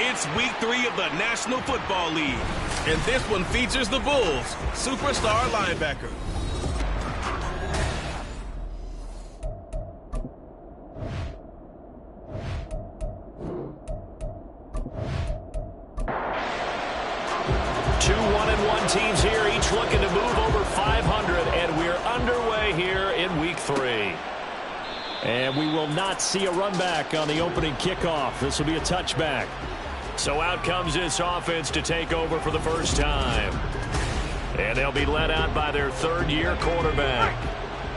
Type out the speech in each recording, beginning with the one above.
It's week 3 of the National Football League, and this one features the Bulls' superstar linebacker. Two 1-1 teams here, each looking to move over 500, and we're underway here in week 3. And we will not see a run back on the opening kickoff. This will be a touchback. So out comes this offense to take over for the first time. And they'll be led out by their third-year quarterback.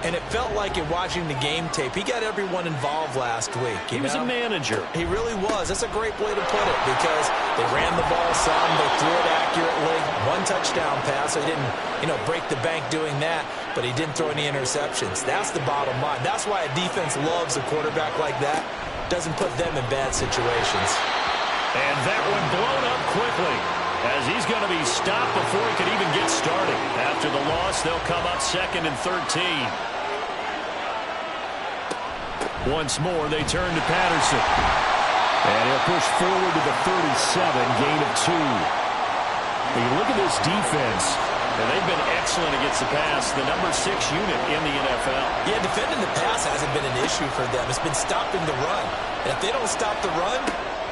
And it felt like in watching the game tape, he got everyone involved last week. He was a manager. He really was. That's a great way to put it because they ran the ball some, they threw it accurately. One touchdown pass, so he didn't, break the bank doing that, but he didn't throw any interceptions. That's the bottom line. That's why a defense loves a quarterback like that. Doesn't put them in bad situations. And that one blown up quickly as he's going to be stopped before he could even get started. After the loss, they'll come up 2nd and 13. Once more, they turn to Patterson. And he'll push forward to the 37, gain of 2. When you look at this defense, and they've been excellent against the pass, the number 6 unit in the NFL. Yeah, defending the pass hasn't been an issue for them. It's been stopping the run. And if they don't stop the run,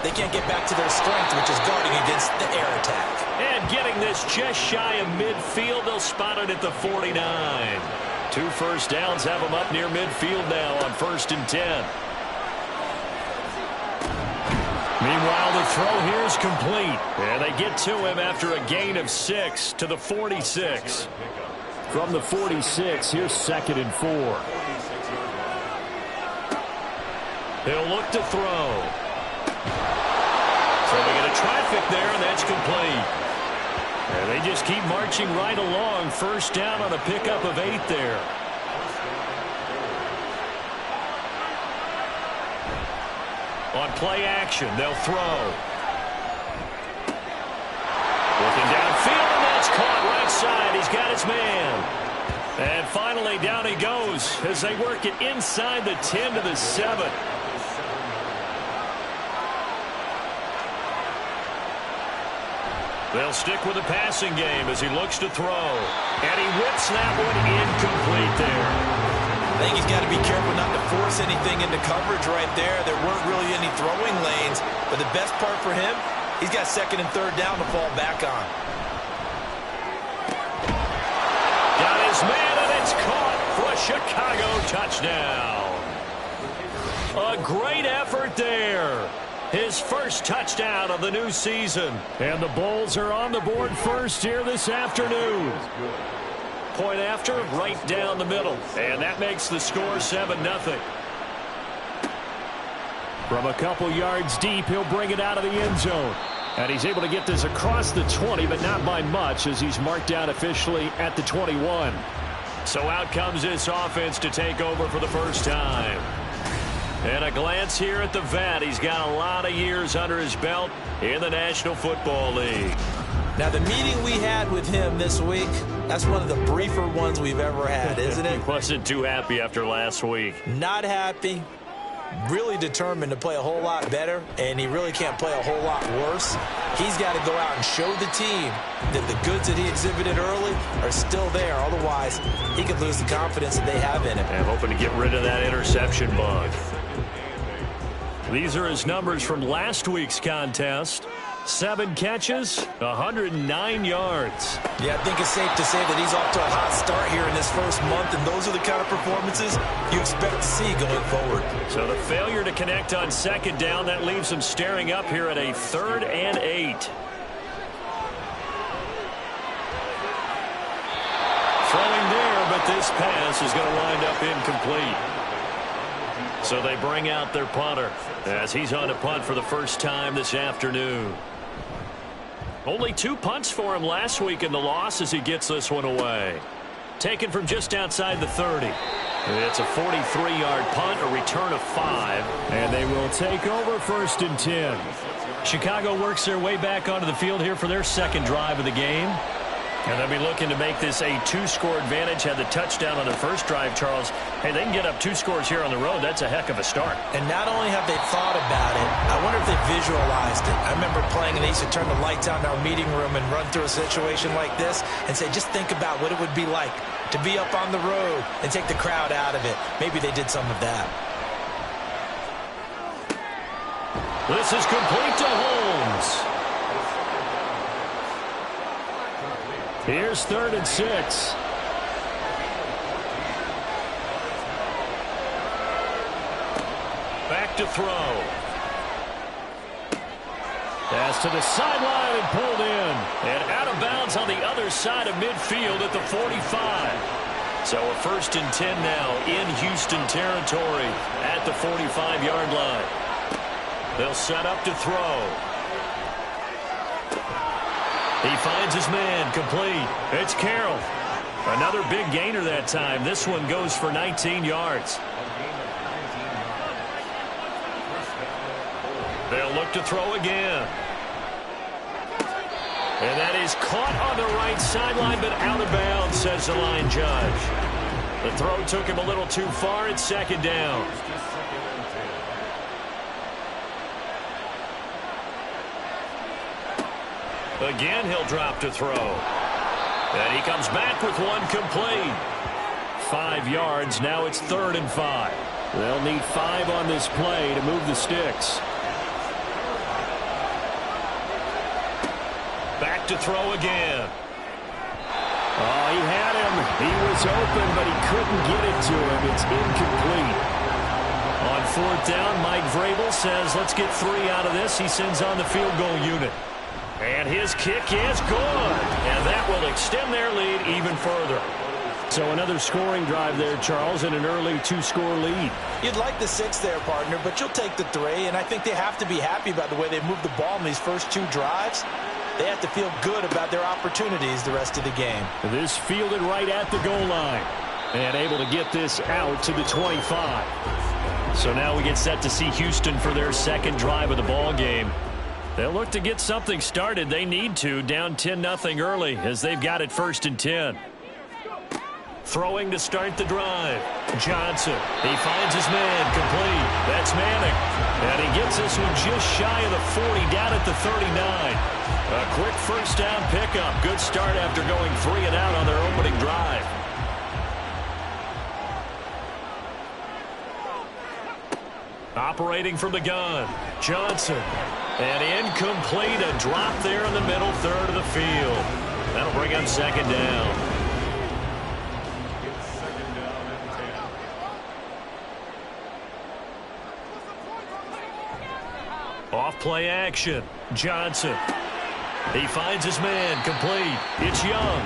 they can't get back to their strength, which is guarding against the air attack. And getting this just shy of midfield, they'll spot it at the 49. 2 first downs have them up near midfield now on 1st and 10. Meanwhile, the throw here is complete. And they get to him after a gain of 6 to the 46. From the 46, here's 2nd and 4. He'll look to throw. So they get a traffic there, and that's complete. And they just keep marching right along. First down on a pickup of 8 there. On play action, they'll throw. Looking downfield, and that's caught right side. He's got his man. And finally, down he goes as they work it inside the 10 to the 7. They'll stick with the passing game as he looks to throw. And he whips that one incomplete there. I think he's got to be careful not to force anything into coverage right there. There weren't really any throwing lanes. But the best part for him, he's got 2nd and 3rd down to fall back on. Got his man, and it's caught for a Chicago touchdown. A great effort there. His first touchdown of the new season. And the Bulls are on the board first here this afternoon. Point after, right down the middle. And that makes the score 7-0. From a couple yards deep, he'll bring it out of the end zone. And he's able to get this across the 20, but not by much as he's marked down officially at the 21. So out comes this offense to take over for the first time. And a glance here at the vet. He's got a lot of years under his belt in the National Football League. Now, the meeting we had with him this week, that's one of the briefer ones we've ever had, isn't it? He wasn't too happy after last week. Not happy. Really determined to play a whole lot better, and he really can't play a whole lot worse. He's got to go out and show the team that the goods that he exhibited early are still there. Otherwise, he could lose the confidence that they have in him. And hoping to get rid of that interception bug. These are his numbers from last week's contest. 7 catches, 109 yards. Yeah, I think it's safe to say that he's off to a hot start here in this first month, and those are the kind of performances you expect to see going forward. So the failure to connect on 2nd down, that leaves him staring up here at a 3rd and 8. Throwing there, but this pass is going to wind up incomplete. So they bring out their punter as he's on a punt for the first time this afternoon. Only 2 punts for him last week in the loss as he gets this one away. Taken from just outside the 30. It's a 43-yard punt, a return of 5. And they will take over 1st and 10. Chicago works their way back onto the field here for their 2nd drive of the game. And they'll be looking to make this a two-score advantage. Had the touchdown on their first drive, Charles. Hey, they can get up 2 scores here on the road. That's a heck of a start. And not only have they thought about it, I wonder if they visualized it. I remember playing, and they used to turn the lights out in our meeting room and run through a situation like this and say, just think about what it would be like to be up on the road and take the crowd out of it. Maybe they did some of that. This is complete to Holmes. Here's 3rd and 6. Back to throw. Pass to the sideline and pulled in. And out of bounds on the other side of midfield at the 45. So a 1st and 10 now in Houston territory at the 45-yard line. They'll set up to throw. He finds his man, complete. It's Carroll. Another big gainer that time. This one goes for 19 yards. They'll look to throw again. And that is caught on the right sideline, but out of bounds, says the line judge. The throw took him a little too far. It's 2nd down. Again, he'll drop to throw. And he comes back with one complete. 5 yards. Now it's 3rd and 5. They'll need 5 on this play to move the sticks. Back to throw again. Oh, he had him. He was open, but he couldn't get it to him. It's incomplete. On 4th down, Mike Vrabel says, let's get 3 out of this. He sends on the field goal unit. And his kick is good. And that will extend their lead even further. So another scoring drive there, Charles, and an early 2-score lead. You'd like the 6 there, partner, but you'll take the 3. And I think they have to be happy about the way they moved the ball in these first 2 drives. They have to feel good about their opportunities the rest of the game. This fielded right at the goal line. And able to get this out to the 25. So now we get set to see Houston for their 2nd drive of the ball game. They'll look to get something started. They need to, down 10-0 early as they've got it 1st and 10. Throwing to start the drive. Johnson. He finds his man, complete. That's Manning. And he gets this one just shy of the 40, down at the 39. A quick 1st down pickup. Good start after going 3 and out on their opening drive. Operating from the gun. Johnson. And incomplete. A drop there in the middle 3rd of the field. That'll bring up 2nd down. Off play action. Johnson. He finds his man, complete. It's Young.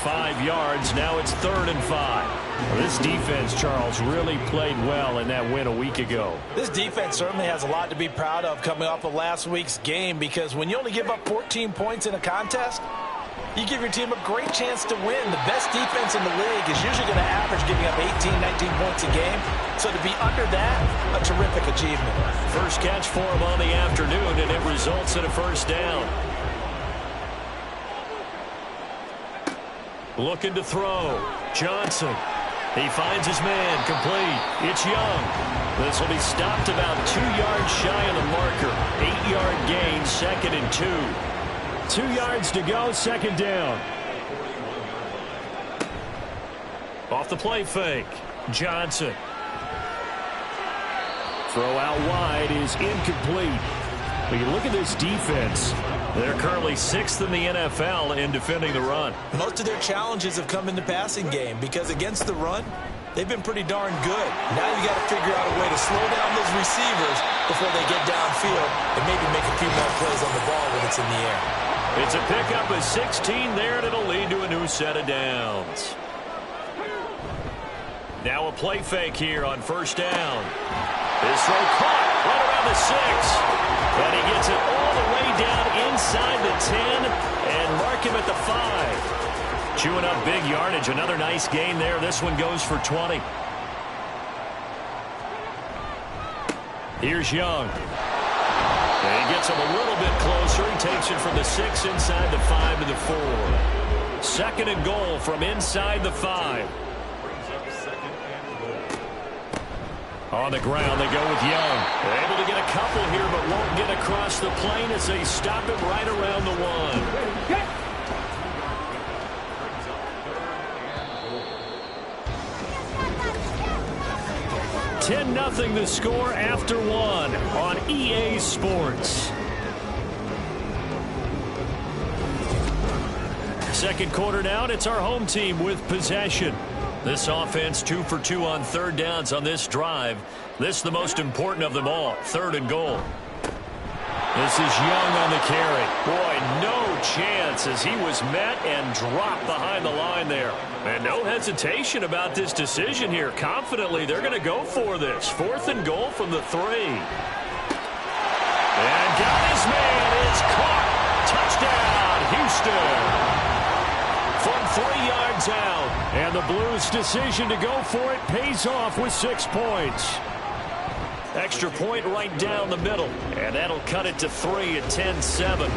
5 yards. Now it's 3rd and 5. This defense, Charles, really played well in that win a week ago. This defense certainly has a lot to be proud of coming off of last week's game, because when you only give up 14 points in a contest, you give your team a great chance to win. The best defense in the league is usually going to average giving up 18, 19 points a game. So to be under that, a terrific achievement. First catch for him on the afternoon, and it results in a 1st down. Looking to throw. Johnson. He finds his man, complete. It's Young. This will be stopped about 2 yards shy of the marker. 8-yard gain, 2nd and 2. 2 yards to go, 2nd down. Off the play fake. Johnson. Throw out wide is incomplete. But you look at this defense. They're currently 6th in the NFL in defending the run. Most of their challenges have come in the passing game, because against the run, they've been pretty darn good. Now you got to figure out a way to slow down those receivers before they get downfield and maybe make a few more plays on the ball when it's in the air. It's a pickup of 16 there, and it'll lead to a new set of downs. Now a play fake here on 1st down. This throw caught right around the 6. And he gets it all the way down inside the 10 and mark him at the 5. Chewing up big yardage. Another nice gain there. This one goes for 20. Here's Young. And he gets him a little bit closer. He takes it from the 6 inside the 5 to the 4. 2nd and goal from inside the 5. On the ground, they go with Young. They're able to get a couple here, but won't get across the plane as they stop it right around the 1. 10-0 the score after 1 on EA Sports. Second quarter now, and it's our home team with possession. This offense 2 for 2 on 3rd downs on this drive. This is the most important of them all, 3rd and goal. This is Young on the carry. Boy, no chance as he was met and dropped behind the line there. And no hesitation about this decision here. Confidently, they're going to go for this. 4th and goal from the 3. And got his man. It's caught. Touchdown, Houston. From 3 yards out. And the Blues' decision to go for it pays off with 6 points. Extra point right down the middle. And that'll cut it to 3 at 10-7.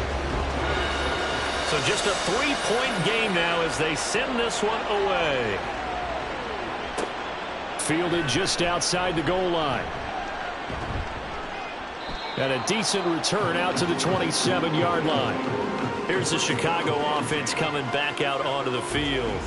So just a 3-point game now as they send this one away. Fielded just outside the goal line. And a decent return out to the 27-yard line. Here's the Chicago offense coming back out onto the field.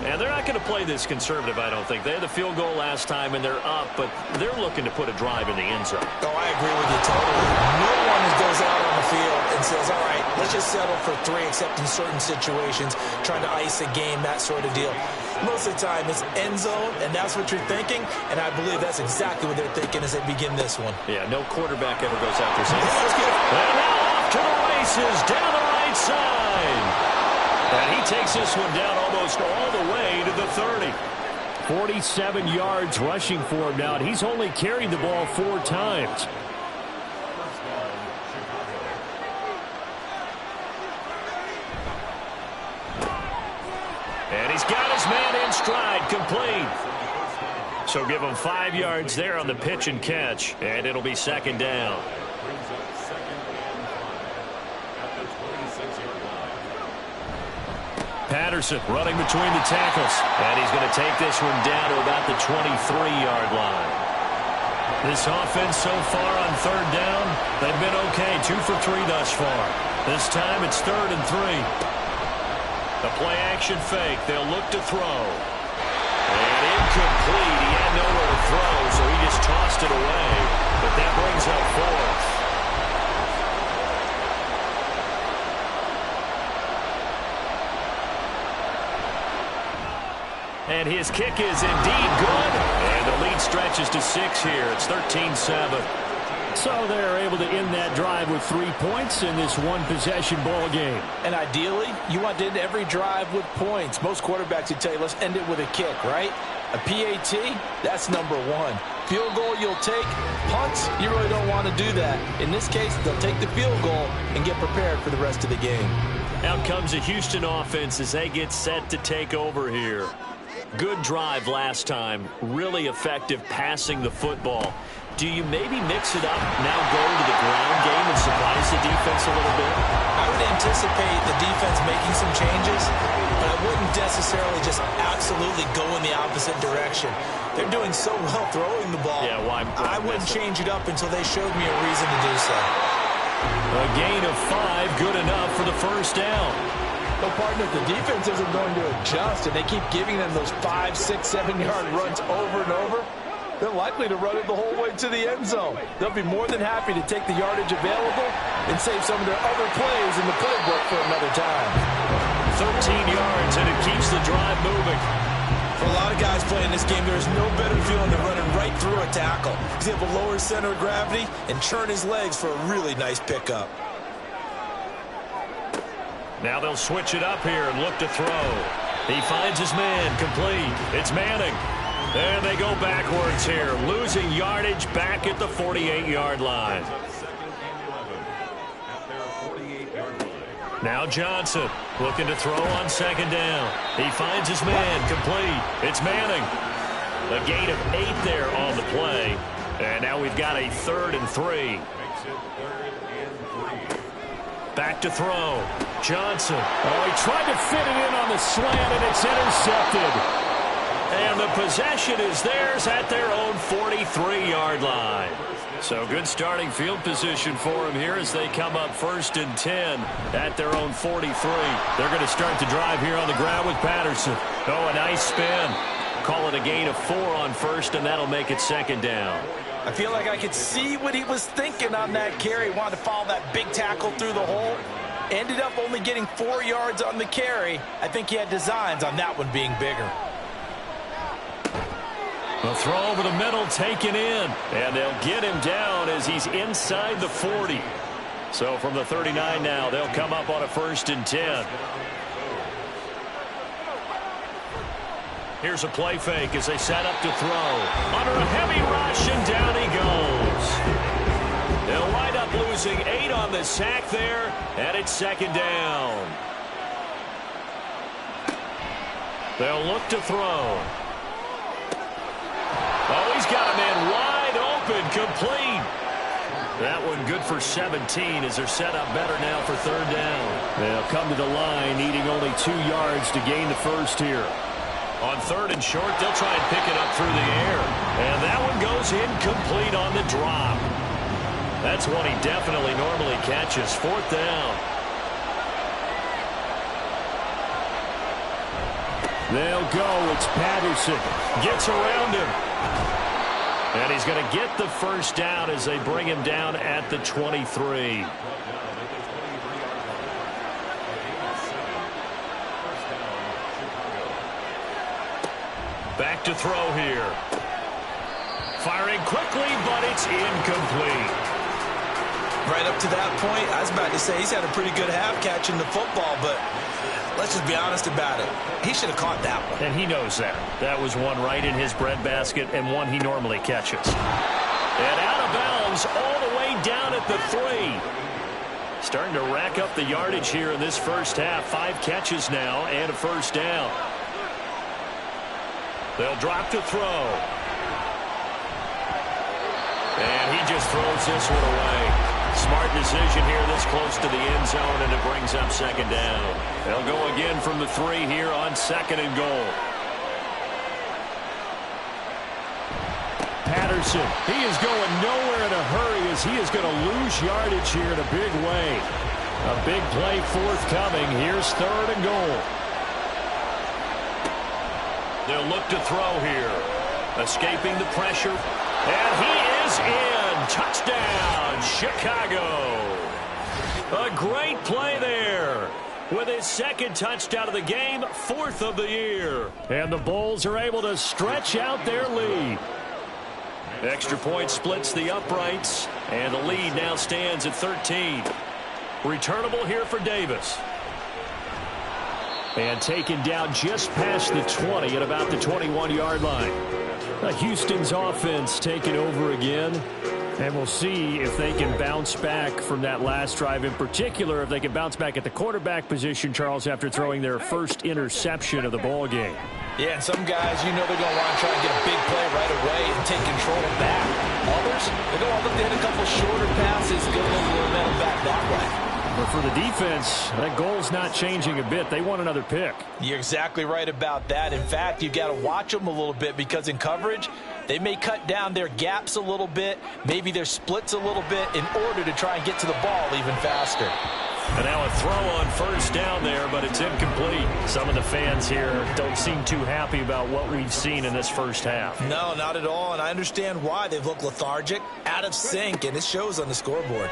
And they're not going to play this conservative, I don't think. They had the field goal last time, and they're up, but they're looking to put a drive in the end zone. Oh, I agree with you totally. No one goes out on the field and says, all right, let's just settle for 3, except in certain situations, trying to ice a game, that sort of deal. Most of the time, it's end zone, and that's what you're thinking, and I believe that's exactly what they're thinking as they begin this one. Yeah, no quarterback ever goes out there saying, let's get it. And now off to the races, down the right side. And he takes this one down almost all the way to the 30. 47 yards rushing for him now, and he's only carried the ball 4 times. And he's got his man in stride, complete. So give him 5 yards there on the pitch and catch, and it'll be 2nd down. Patterson running between the tackles. And he's going to take this one down to about the 23-yard line. This offense so far on 3rd down, they've been okay. 2 for 3 thus far. This time it's 3rd and 3. The play action fake. They'll look to throw. And incomplete. He had nowhere to throw, so he just tossed it away. But that brings up 4th. And his kick is indeed good. And the lead stretches to 6 here. It's 13-7. So they're able to end that drive with 3 points in this one-possession ball game. And ideally, you want to end every drive with points. Most quarterbacks would tell you, let's end it with a kick, right? A PAT, that's number 1. Field goal you'll take. Punts, you really don't want to do that. In this case, they'll take the field goal and get prepared for the rest of the game. Out comes the Houston offense as they get set to take over here. Good drive last time. Really effective passing the football. Do you maybe mix it up, now go to the ground game and surprise the defense a little bit? I would anticipate the defense making some changes, but I wouldn't necessarily just absolutely go in the opposite direction. They're doing so well throwing the ball. Yeah, why I wouldn't change it up until they showed me a reason to do so. A gain of 5, good enough for the 1st down. Well, partner, if the defense isn't going to adjust and they keep giving them those 5, 6, 7-yard runs over and over, they're likely to run it the whole way to the end zone. They'll be more than happy to take the yardage available and save some of their other plays in the playbook for another time. 13 yards, and it keeps the drive moving. For a lot of guys playing this game, there is no better feeling than running right through a tackle. He's able to lower his center of gravity and churn his legs for a really nice pickup. Now they'll switch it up here and look to throw. He finds his man, complete. It's Manning. And they go backwards here, losing yardage back at the 48-yard line. Now Johnson looking to throw on 2nd down. He finds his man, complete. It's Manning. A gain of 8 there on the play. And now we've got a 3rd and 3. Back to throw. Johnson. Oh, he tried to fit it in on the slant, and it's intercepted. And the possession is theirs at their own 43-yard line. So good starting field position for him here as they come up 1st and 10 at their own 43. They're going to start the drive here on the ground with Patterson. Oh, a nice spin. Call it a gain of 4 on 1st, and that'll make it 2nd down. I feel like I could see what he was thinking on that carry. He wanted to follow that big tackle through the hole. Ended up only getting 4 yards on the carry. I think he had designs on that one being bigger. The throw over the middle taken in. And they'll get him down as he's inside the 40. So from the 39 now, they'll come up on a 1st and 10. Here's a play fake as they set up to throw. Under a heavy rush, and down he goes. They'll wind up losing 8 on the sack there, and it's 2nd down. They'll look to throw. Oh, he's got a man wide open, complete. That one good for 17 as they're set up better now for 3rd down. They'll come to the line, needing only 2 yards to gain the first here. On 3rd and short, they'll try and pick it up through the air. And that one goes incomplete on the drop. That's one he definitely normally catches. 4th down. They'll go. It's Patterson. Gets around him. And he's going to get the 1st down as they bring him down at the 23. Back to throw here. Firing quickly, but it's incomplete. Right up to that point, I was about to say he's had a pretty good half catching the football, but let's just be honest about it. He should have caught that one. And he knows that. That was one right in his breadbasket and one he normally catches. And out of bounds all the way down at the 3. Starting to rack up the yardage here in this first half. 5 catches now and a 1st down. They'll drop to throw. And he just throws this one away. Smart decision here this close to the end zone, and it brings up 2nd down. They'll go again from the 3 here on 2nd and goal. Patterson, he is going nowhere in a hurry as he is going to lose yardage here in a big way. A big play forthcoming. Here's 3rd and goal. They'll look to throw here. Escaping the pressure. And he is in. Touchdown, Chicago. A great play there. With his 2nd touchdown of the game, 4th of the year. And the Bulls are able to stretch out their lead. Extra point splits the uprights. And the lead now stands at 13. Returnable here for Davis. And taken down just past the 20 at about the 21-yard line. Houston's offense taking over again. And we'll see if they can bounce back from that last drive. In particular, if they can bounce back at the quarterback position, Charles, after throwing their first interception of the ball game. Yeah, and some guys, you know they're going to want to try and get a big play right away and take control of that. Others, they're going to look to hit a couple shorter passes, get a little momentum back that way. But for the defense, that goal's not changing a bit. They want another pick. You're exactly right about that. In fact, you've got to watch them a little bit because in coverage, they may cut down their gaps a little bit, maybe their splits a little bit in order to try and get to the ball even faster. And now a throw on 1st down there, but it's incomplete. Some of the fans here don't seem too happy about what we've seen in this first half. No, not at all, and I understand why. They've looked lethargic, out of sync, and it shows on the scoreboard.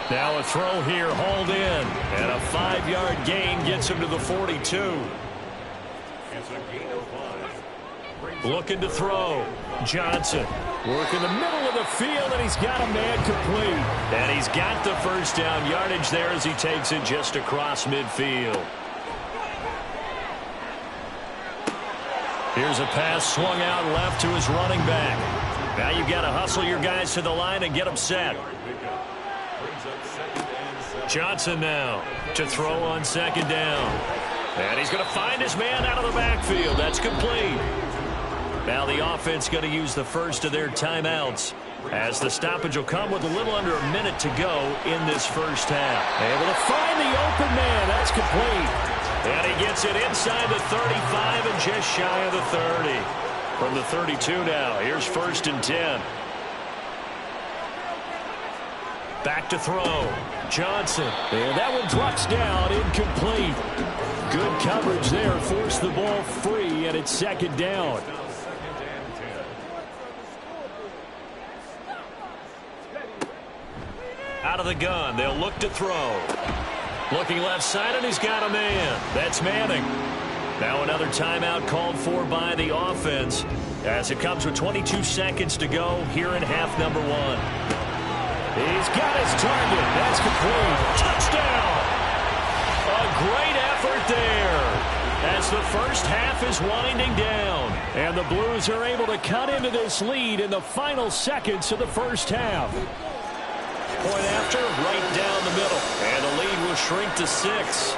Now a throw here, hauled in, and a 5-yard gain gets him to the 42. Looking to throw. Johnson work in the middle of the field, and he's got a man complete. And he's got the 1st down yardage there as he takes it just across midfield. Here's a pass swung out left to his running back. Now you've got to hustle your guys to the line and get them set. Johnson now to throw on 2nd down. And he's going to find his man out of the backfield. That's complete. Now the offense going to use the first of their timeouts as the stoppage will come with a little under a minute to go in this first half. Able to find the open man. That's complete. And he gets it inside the 35 and just shy of the 30. From the 32 now, here's 1st and 10. Back to throw. Johnson. And that one drops down, incomplete. Good coverage there, forced the ball free, and it's 2nd down. Out of the gun, they'll look to throw. Looking left side, and he's got a man. That's Manning. Now another timeout called for by the offense as it comes with 22 seconds to go here in half number 1. He's got his target. That's complete. Touchdown! A great effort there as the first half is winding down. And the Blues are able to cut into this lead in the final seconds of the first half. Point after, right down the middle. And the lead will shrink to 6.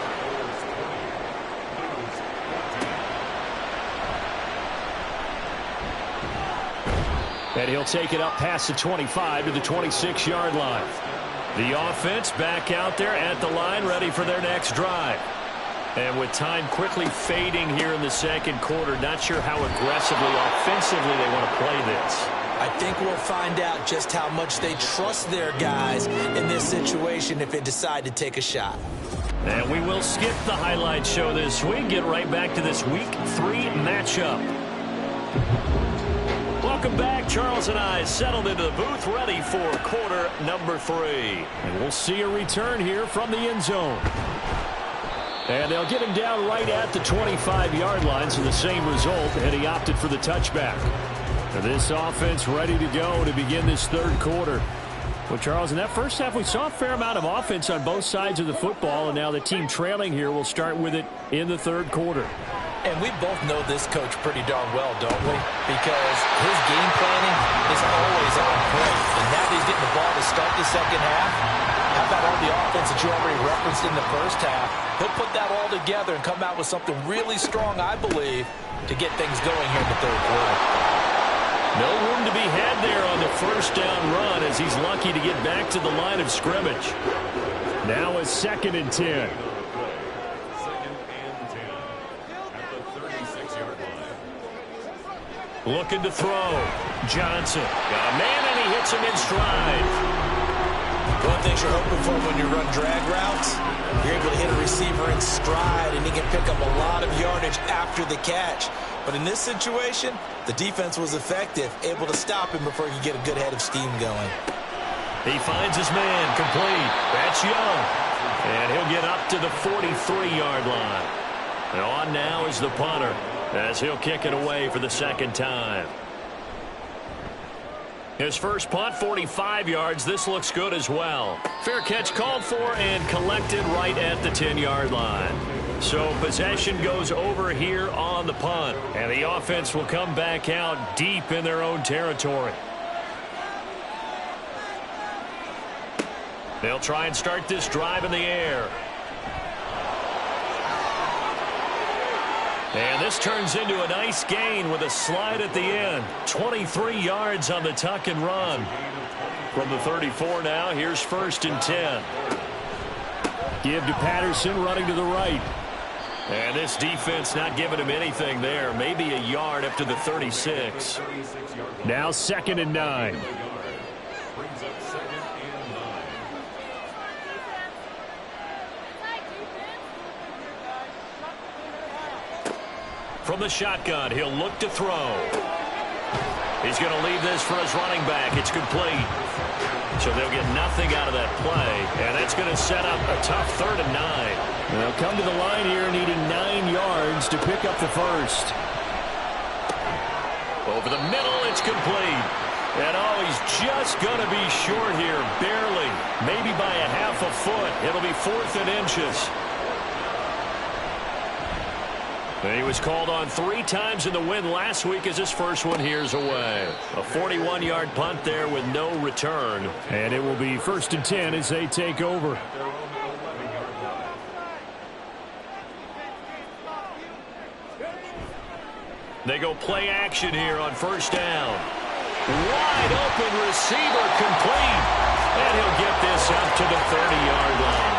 And he'll take it up past the 25 to the 26-yard line. The offense back out there at the line, ready for their next drive. And with time quickly fading here in the second quarter, not sure how aggressively, offensively they want to play this. I think we'll find out just how much they trust their guys in this situation if they decide to take a shot. And we will skip the highlight show this week. Get right back to this Week 3 matchup. Welcome back. Charles and I settled into the booth, ready for quarter number 3. And we'll see a return here from the end zone. And they'll get him down right at the 25-yard line, so the same result, and he opted for the touchback. This offense ready to go to begin this third quarter. Well, Charles, in that first half, we saw a fair amount of offense on both sides of the football, and now the team trailing here will start with it in the third quarter. And we both know this coach pretty darn well, don't we? Because his game planning is always on point. And now that he's getting the ball to start the second half, how about all the offense that you already referenced in the first half? He'll put that all together and come out with something really strong, I believe, to get things going here in the third quarter. No room to be had there on the first down run as he's lucky to get back to the line of scrimmage. Now a 2nd and 10. Looking to throw. Johnson. Got a man, and he hits him in stride. One thing you're hoping for when you run drag routes, you're able to hit a receiver in stride, and he can pick up a lot of yardage after the catch. But in this situation, the defense was effective, able to stop him before he could get a good head of steam going. He finds his man, complete. That's Young. And he'll get up to the 43-yard line. And on now is the punter, as he'll kick it away for the second time. His first punt, 45 yards. This looks good as well. Fair catch called for and collected right at the 10-yard line. So possession goes over here on the punt. And the offense will come back out deep in their own territory. They'll try and start this drive in the air. And this turns into a nice gain with a slide at the end. 23 yards on the tuck and run. From the 34 now, here's 1st and 10. Give to Patterson, running to the right. And this defense not giving him anything there. Maybe a yard up to the 36. Now 2nd and 9. From the shotgun, he'll look to throw. He's going to leave this for his running back. It's complete. So they'll get nothing out of that play. And that's going to set up a tough 3rd and 9. They'll come to the line here needing 9 yards to pick up the first. Over the middle, it's complete. And oh, he's just going to be short here, barely. Maybe by a half a foot. It'll be 4th and inches. And he was called on 3 times in the win last week as his first one here's away. A 41-yard punt there with no return. And it will be 1st and 10 as they take over. They go play action here on 1st down. Wide open receiver complete. And he'll get this up to the 30-yard line.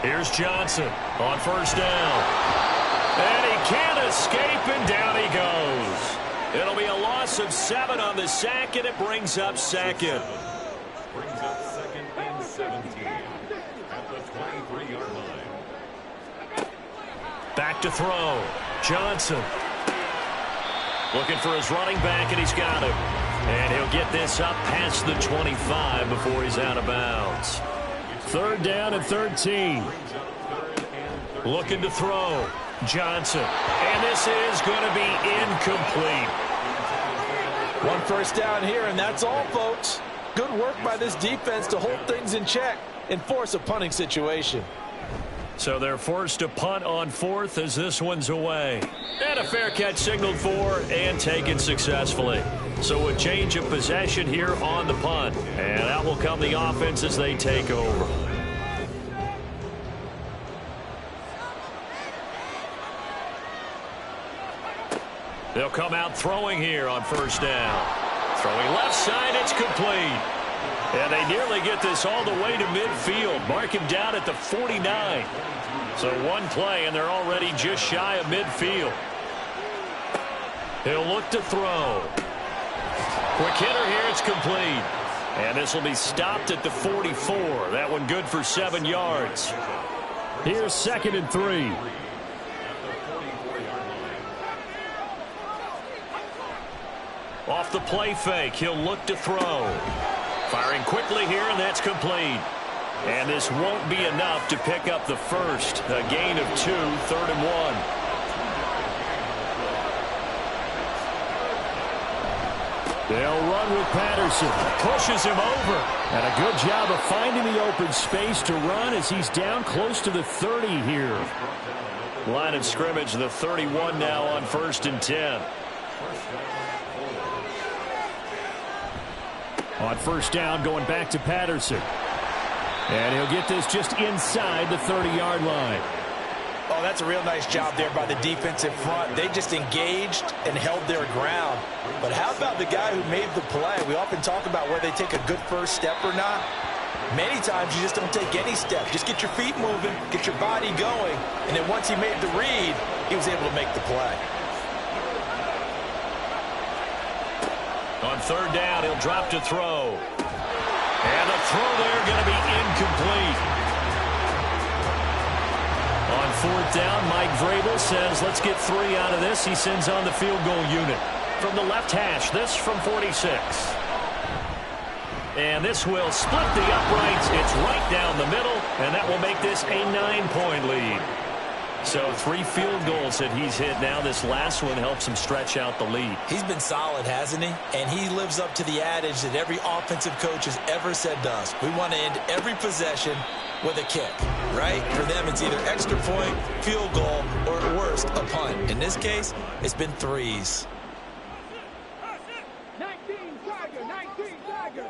Here's Johnson on first down. And he can't escape, and down he goes. It'll be a loss of 7 on the sack, and it brings up second. Brings up second and 17 at the 23-yard line. Back to throw. Johnson. Looking for his running back, and he's got him. And he'll get this up past the 25 before he's out of bounds. Third down and 13. Looking to throw. Johnson. And this is going to be incomplete. One first down here, and that's all, folks. Good work by this defense to hold things in check and force a punting situation. So they're forced to punt on fourth as this one's away. And a fair catch signaled for and taken successfully. So a change of possession here on the punt. And out will come the offense as they take over. They'll come out throwing here on first down. Throwing left side, it's complete. And they nearly get this all the way to midfield. Mark him down at the 49. So one play, and they're already just shy of midfield. He'll look to throw. Quick hitter here, it's complete. And this will be stopped at the 44. That one good for 7 yards. Here's second and 3. Off the play fake, he'll look to throw. Firing quickly here, and that's complete. And this won't be enough to pick up the first. A gain of 2, 3rd and 1. They'll run with Patterson. Pushes him over. And a good job of finding the open space to run as he's down close to the 30 here. Line of scrimmage, the 31 now on 1st and 10. On first down, going back to Patterson. And he'll get this just inside the 30-yard line. Oh, that's a real nice job there by the defensive front. They just engaged and held their ground. But how about the guy who made the play? We often talk about whether they take a good first step or not. Many times you just don't take any step. Just get your feet moving, get your body going, and then once he made the read, he was able to make the play. On third down, he'll drop to throw. And the throw there going to be incomplete. On fourth down, Mike Vrabel says, let's get 3 out of this. He sends on the field goal unit. From the left hash, this from 46. And this will split the uprights. It's right down the middle, and that will make this a 9-point lead. So 3 field goals that he's hit now. This last one helps him stretch out the lead. He's been solid, hasn't he? And he lives up to the adage that every offensive coach has ever said to us. We want to end every possession with a kick, right? For them, it's either extra point, field goal, or at worst, a punt. In this case, it's been 3s. 19 Tiger.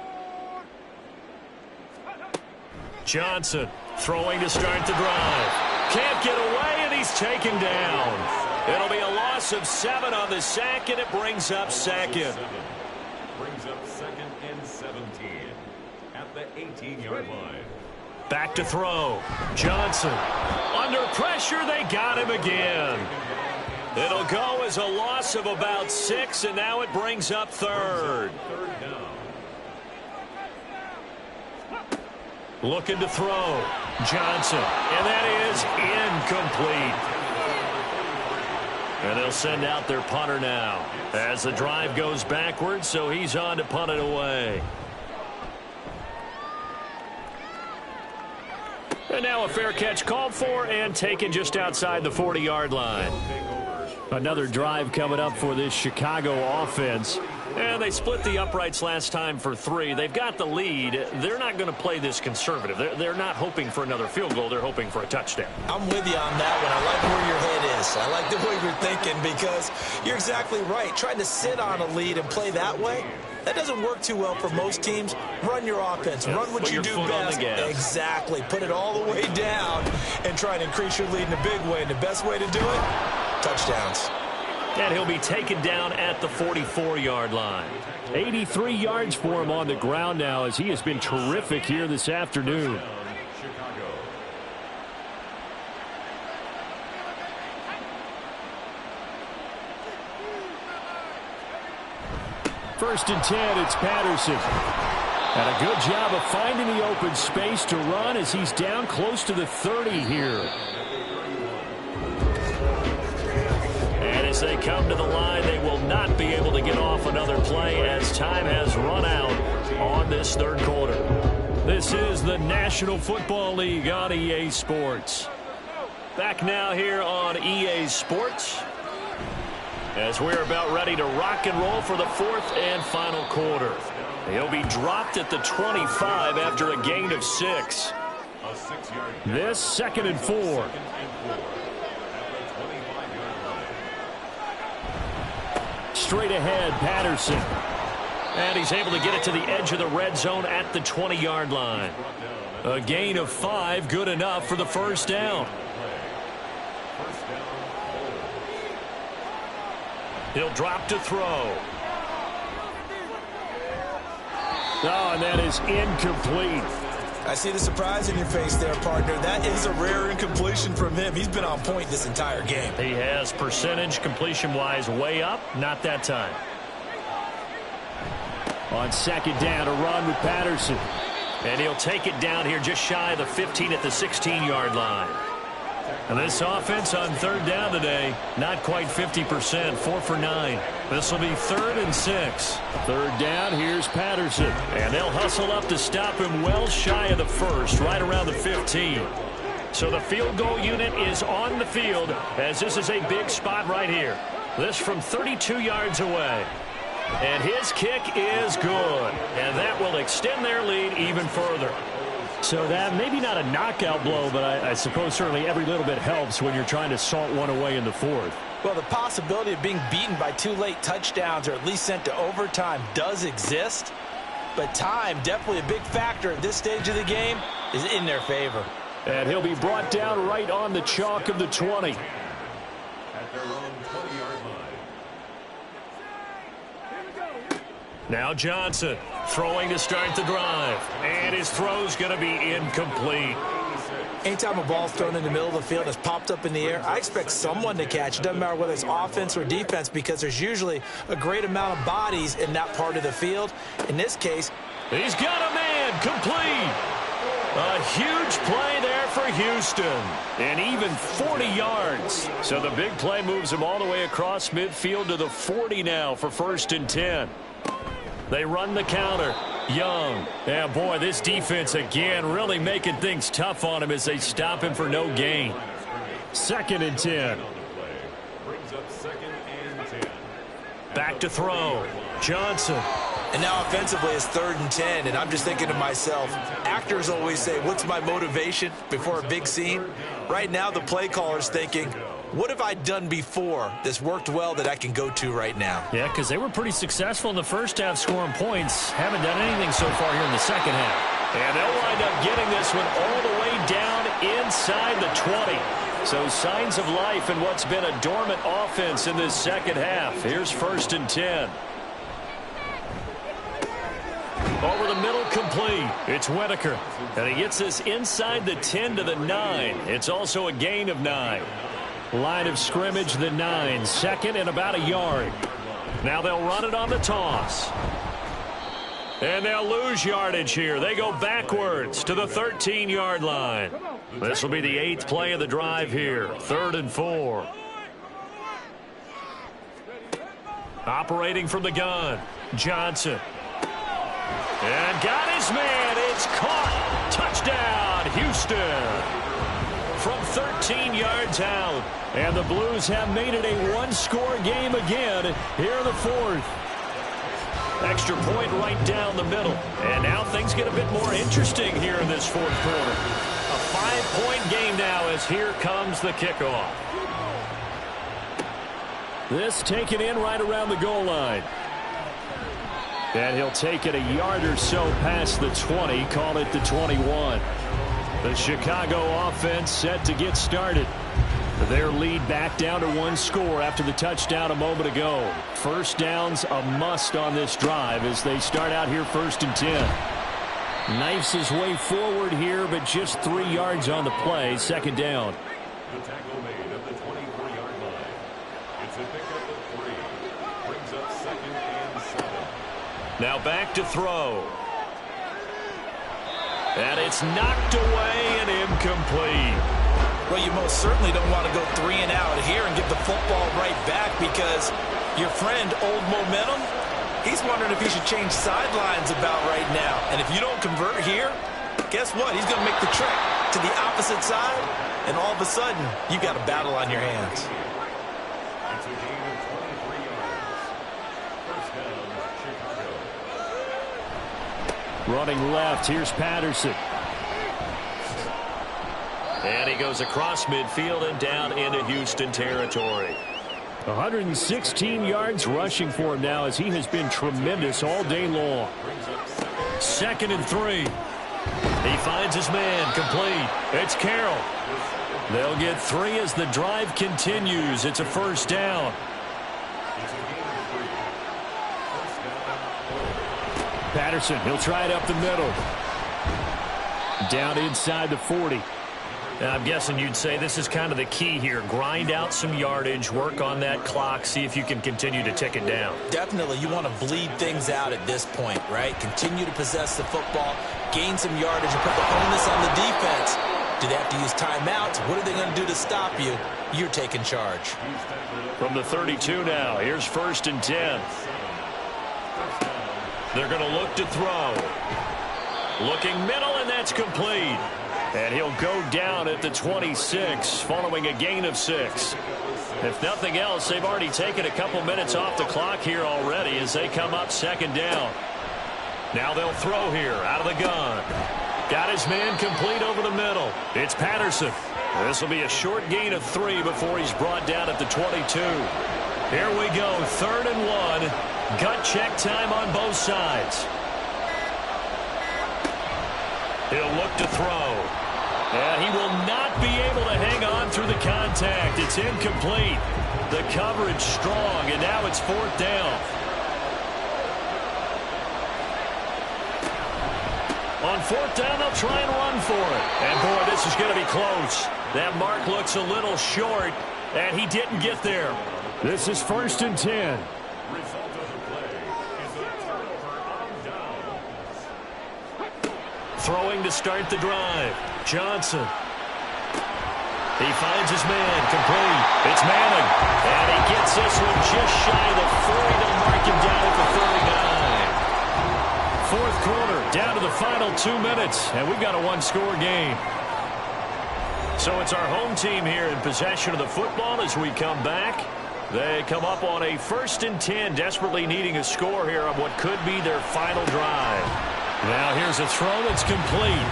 Johnson throwing to start the drive. Can't get away, and he's taken down. It'll be a loss of 7 on the sack, and it brings up second. Brings up second and 17 at the 18-yard line. Back to throw. Johnson. Under pressure, they got him again. It'll go as a loss of about 6, and now it brings up third. Third down. Looking to throw. Johnson. And that is incomplete. And they'll send out their punter now as the drive goes backwards, so he's on to punt it away. And now a fair catch called for and taken just outside the 40-yard line. Another drive coming up for this Chicago offense. And they split the uprights last time for 3. They've got the lead. They're not going to play this conservative. They're not hoping for another field goal. They're hoping for a touchdown. I'm with you on that one. I like where your head is. I like the way you're thinking because you're exactly right. Trying to sit on a lead and play that way, That doesn't work too well for most teams. Run your offense. Run what you do best. Exactly. Put it all the way down and try to increase your lead in a big way. And the best way to do it, touchdowns. And he'll be taken down at the 44-yard line. 83 yards for him on the ground now as he has been terrific here this afternoon. First and 10, it's Patterson. And a good job of finding the open space to run as he's down close to the 30 here. And as they come to the line, they will not be able to get off another play as time has run out on this third quarter. This is the National Football League on EA Sports. Back now here on EA Sports, as we're about ready to rock and roll for the fourth and final quarter. He'll be dropped at the 25 after a gain of 6. This 2nd and 4. Straight ahead, Patterson. And he's able to get it to the edge of the red zone at the 20-yard line. A gain of 5, good enough for the first down. He'll drop to throw. Oh, and that is incomplete. I see the surprise in your face there, partner. That is a rare incompletion from him. He's been on point this entire game. He has percentage completion-wise way up. Not that time. On second down, a run with Patterson. And he'll take it down here just shy of the 15 at the 16-yard line. And this offense on third down today, not quite 50%, 4 for 9. This will be 3rd and 6. Third down, here's Patterson. And they'll hustle up to stop him well shy of the first, right around the 15. So the field goal unit is on the field as this is a big spot right here. This from 32 yards away. And his kick is good. And that will extend their lead even further. So that maybe not a knockout blow, but I suppose certainly every little bit helps when you're trying to salt one away in the fourth. Well, the possibility of being beaten by 2 late touchdowns or at least sent to overtime does exist. But time, definitely a big factor at this stage of the game, is in their favor. And he'll be brought down right on the chalk of the 20. At their own 20-yard line. Now Johnson throwing to start the drive. And his throw's going to be incomplete. Anytime a ball's thrown in the middle of the field that's popped up in the air, I expect someone to catch. It doesn't matter whether it's offense or defense because there's usually a great amount of bodies in that part of the field. In this case, he's got a man complete. A huge play there for Houston. And even 40 yards. So the big play moves him all the way across midfield to the 40 now for 1st and 10. They run the counter. Young. Yeah, boy, this defense again really making things tough on him as they stop him for no gain. 2nd and 10. Back to throw. Johnson. And now offensively it's 3rd and 10, and I'm just thinking to myself, actors always say, what's my motivation before a big scene? Right now the play caller's thinking, what have I done before that's worked well that I can go to right now? Yeah, because they were pretty successful in the first half scoring points. Haven't done anything so far here in the second half. And they'll wind up getting this one all the way down inside the 20. So signs of life in what's been a dormant offense in this second half. Here's 1st and 10. Over the middle, complete. It's Whitaker. And he gets this inside the 10 to the 9. It's also a gain of 9. Line of scrimmage, the 9. 2nd and about a yard. Now they'll run it on the toss. And they'll lose yardage here. They go backwards to the 13-yard line. This will be the 8th play of the drive here. 3rd and 4. Operating from the gun. Johnson. And got his man. It's caught. Touchdown, Houston. From 13 yards out. And the Blues have made it a one-score game again here in the fourth. Extra point right down the middle. And now things get a bit more interesting here in this fourth quarter. A 5-point game now as here comes the kickoff. This taken in right around the goal line. And he'll take it a yard or so past the 20, call it the 21. The Chicago offense set to get started. Their lead back down to one score after the touchdown a moment ago. First down's a must on this drive as they start out here 1st and 10. Knifes his way forward here, but just 3 yards on the play. 2nd down. The tackle made at the 24-yard line. It's a pickup of 3. Brings up 2nd and 7. Now back to throw. And it's knocked away and incomplete. Well, you most certainly don't want to go 3 and out here and give the football right back because your friend, Old Momentum, he's wondering if he should change sidelines about right now. And if you don't convert here, guess what? He's going to make the trek to the opposite side, and all of a sudden, you got a battle on your hands. It's a gain of 23 yards. First down, Chicago. Running left, here's Patterson. And he goes across midfield and down into Houston territory. 116 yards rushing for him now as he has been tremendous all day long. 2nd and 3. He finds his man, complete. It's Carroll. They'll get 3 as the drive continues. It's a 1st down. Patterson, he'll try it up the middle. Down inside the 40. I'm guessing you'd say this is kind of the key here. Grind out some yardage, work on that clock, see if you can continue to tick it down. Definitely, you want to bleed things out at this point, right? Continue to possess the football, gain some yardage, and put the onus on the defense. Do they have to use timeouts? What are they going to do to stop you? You're taking charge. From the 32 now, here's 1st and 10. They're going to look to throw. Looking middle, and that's complete. And he'll go down at the 26 following a gain of 6. If nothing else, they've already taken a couple minutes off the clock here already as they come up 2nd down. Now they'll throw here out of the gun. Got his man complete over the middle. It's Patterson. This will be a short gain of 3 before he's brought down at the 22. Here we go, 3rd and 1. Gut check time on both sides. He'll look to throw. And he will not be able to hang on through the contact. It's incomplete. The coverage strong, and now it's 4th down. On 4th down, they'll try and run for it. And, boy, this is going to be close. That mark looks a little short, and he didn't get there. This is 1st and 10. Result of the play is a turnover on downs. Throwing to start the drive. Johnson. He finds his man, complete. It's Manning. And he gets this one just shy of the 40. They'll mark him down at the 39. 4th quarter, down to the final 2 minutes. And we've got a one-score game. So it's our home team here in possession of the football as we come back. They come up on a 1st and 10, desperately needing a score here on what could be their final drive. Now here's a throw that's complete.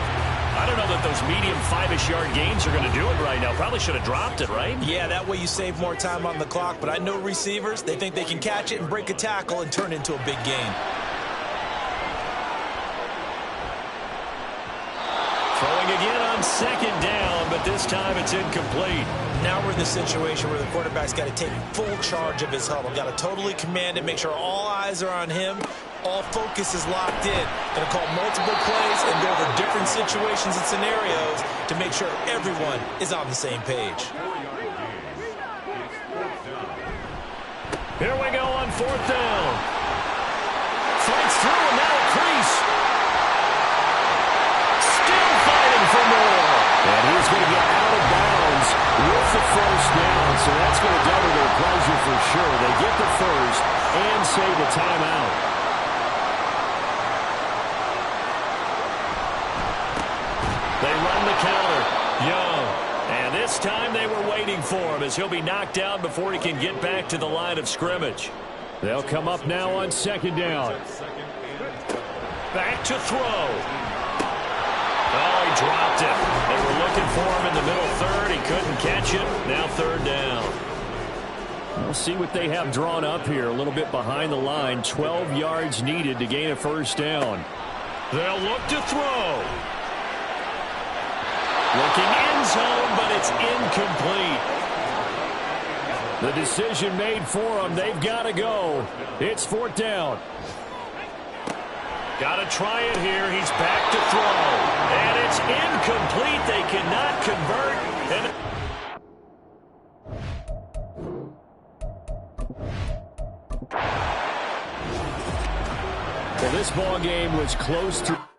I don't know that those medium 5-ish yard gains are going to do it right now. Probably should have dropped it, right? Yeah, that way you save more time on the clock. But I know receivers, they think they can catch it and break a tackle and turn it into a big gain. Throwing again on 2nd down, but this time it's incomplete. Now we're in the situation where the quarterback's got to take full charge of his huddle. Got to totally command it, make sure all eyes are on him. All focus is locked in. Going to call multiple plays and go over different situations and scenarios to make sure everyone is on the same page. Here we go on 4th down. Fights through and now a crease. Still fighting for more. And he's going to get out of bounds with the 1st down, so that's going to double their pleasure for sure. They get the 1st and save a timeout. They run the counter. Young. And this time they were waiting for him as he'll be knocked down before he can get back to the line of scrimmage. They'll come up now on 2nd down. Back to throw. Oh, he dropped it. They were looking for him in the middle 3rd. He couldn't catch it. Now 3rd down. We'll see what they have drawn up here. A little bit behind the line. 12 yards needed to gain a first down. They'll look to throw. Looking end zone, but it's incomplete. The decision made for them. They've got to go. It's 4th down. Got to try it here. He's back to throw. And it's incomplete. They cannot convert. Well, this ball game was close to...